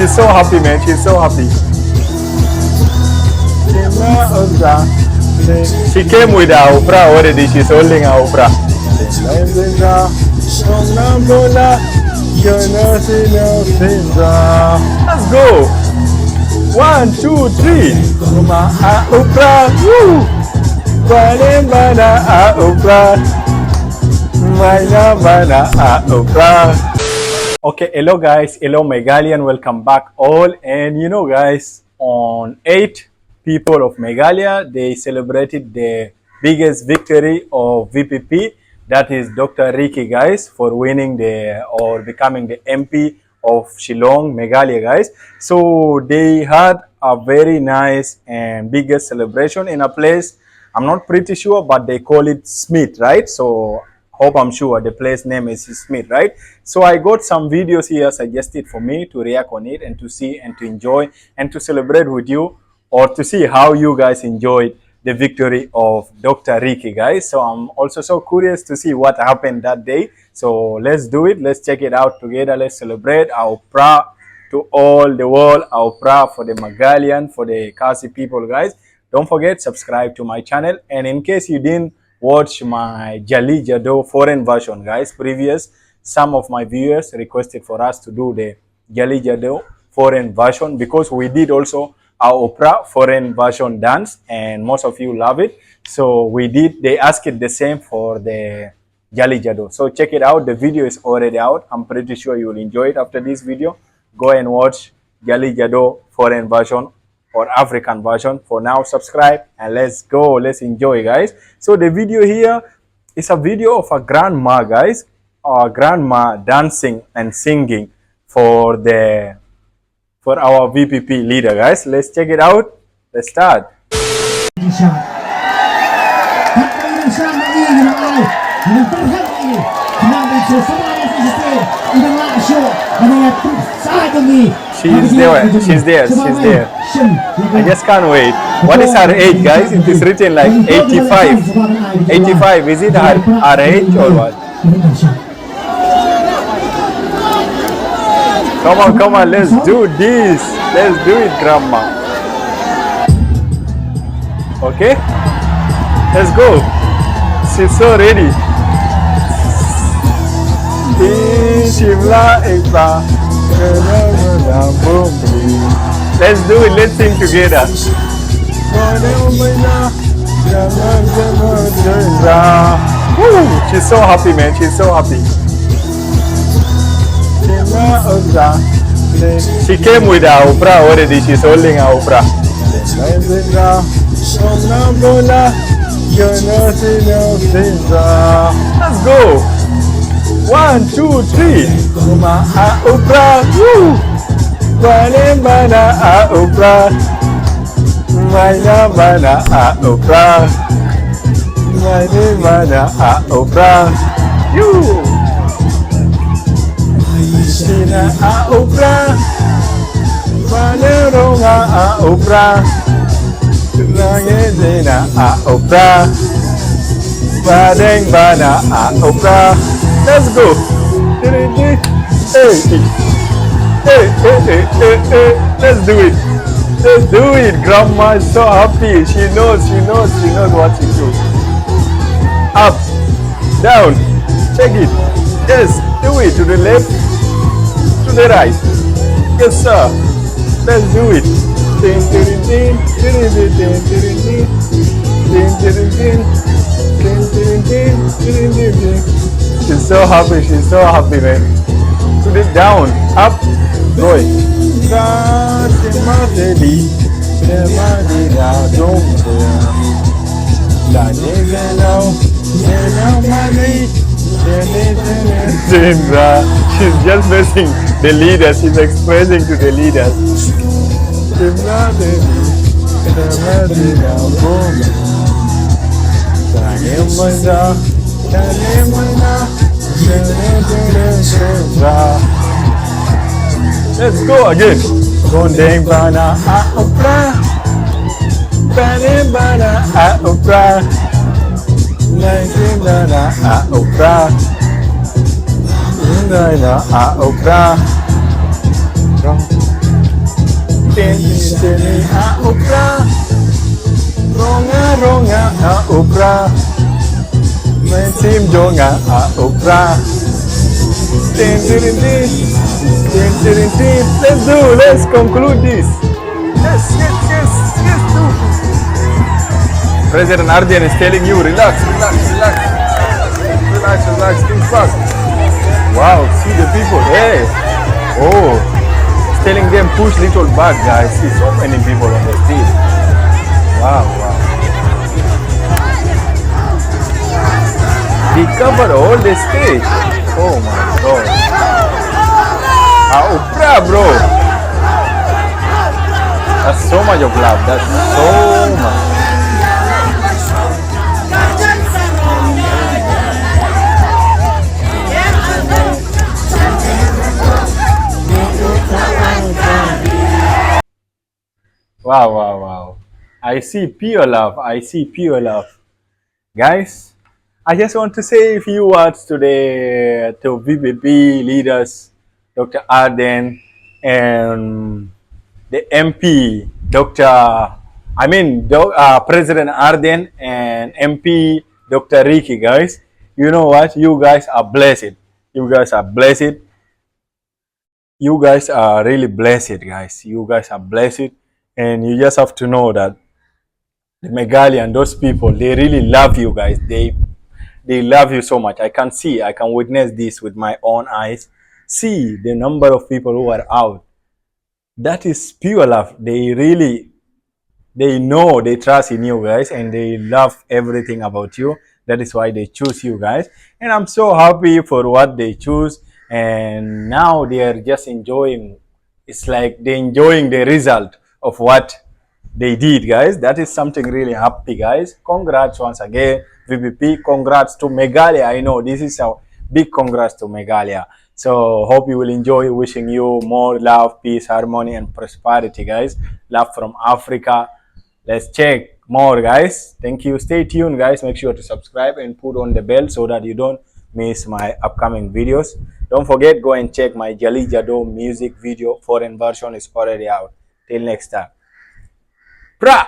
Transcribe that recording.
She's so happy, man. She's so happy. She came with her Prah already. She's holding her Prah. Let's go. 1, 2, 3. Prah. Woo. Okay, hello guys, hello Meghalay, and welcome back all. And you know guys, on 8 people of Meghalaya, they celebrated the biggest victory of VPP, that is Dr. Ricky guys, for winning or becoming the MP of Shillong, Meghalaya guys. So they had a very nice and biggest celebration in a place, I'm not pretty sure, but they call it Smith, right? So I'm sure the place name is Smith, right? So I got some videos here suggested for me to react on it and to see and to enjoy and to celebrate with you, or to see how you guys enjoyed the victory of Dr. Ricky guys. So I'm also so curious to see what happened that day. So let's do it. Let's check it out together. Let's celebrate our Prah to all the world, our Prah for the Meghalaya, for the Kasi people guys. Don't forget, subscribe to my channel. And in case you didn't watch my Jali Jado foreign version guys, some of my viewers requested for us to do the Jali Jado foreign version, because we did also our Prah foreign version dance and most of you love it. So they asked it the same for the Jali Jado. So check it out. The video is already out. I'm pretty sure you will enjoy it after this video. Go and watch Jali Jado foreign version or African version. For now, subscribe and let's go. Let's enjoy guys. So the video here is a video of a grandma guys, a grandma dancing and singing for our VPP leader guys. Let's check it out. Let's start. She's there. I just can't wait. What is her age guys? It is written like 85. 85, is it her age or what? Come on, let's do this. Let's do it, grandma. Okay? Let's go. She's so ready. Let's do it. Let's sing together. Woo! She's so happy, man. She's so happy. She came with her Prah already. She's holding her Prah. Let's go. 1, 2, 3. Prah. Woo! Let's go. Let's do it. Let's do it. Grandma is so happy. She knows what to do. Up, down, check it. Yes, do it. To the left, to the right. Yes, sir. Let's do it. She's so happy, man. Put it down, up, going. She's just messing the leaders. She's expressing to the leaders. Let's go again. Gondeng bana Prah, bana Prah, bana Prah, bana Prah. Sini Prah, ronga Prah, mensim jonga Prah. Let's conclude this. Yes, do. President Ardent is telling you, relax, think fast. Wow, see the people, hey. Oh, it's telling them push little back, guys. See so many people on the stage. Wow. They covered all the stage. Oh my God. Prah, bro. That's so much of love. That's so much. Wow. I see pure love. Guys, I just want to say a few words to VPP leaders, Dr. Arden and the MP, President Arden and MP Dr. Ricky, guys. You know what? You guys are blessed. You guys are blessed. You guys are really blessed, guys. You guys are blessed. And you just have to know that the Meghalay and those people, they really love you guys. They love you so much. I can witness this with my own eyes. See the number of people who are out. That is pure love. They know, they trust in you guys, and they love everything about you. That is why they choose you guys. And I'm so happy for what they choose. And now they are just enjoying. It's like they're enjoying the result of what they did, guys. That is something really happy, guys. Congrats once again, VPP. Congrats to Meghalay. I know this is a big congrats to Meghalay. So hope you will enjoy. Wishing you more love, peace, harmony, and prosperity, guys. Love from Africa. Let's check more, guys. Thank you. Stay tuned, guys. Make sure to subscribe and put on the bell so that you don't miss my upcoming videos. Don't forget, go and check my Jali Jado music video. Foreign version is already out. Till next time. Prah!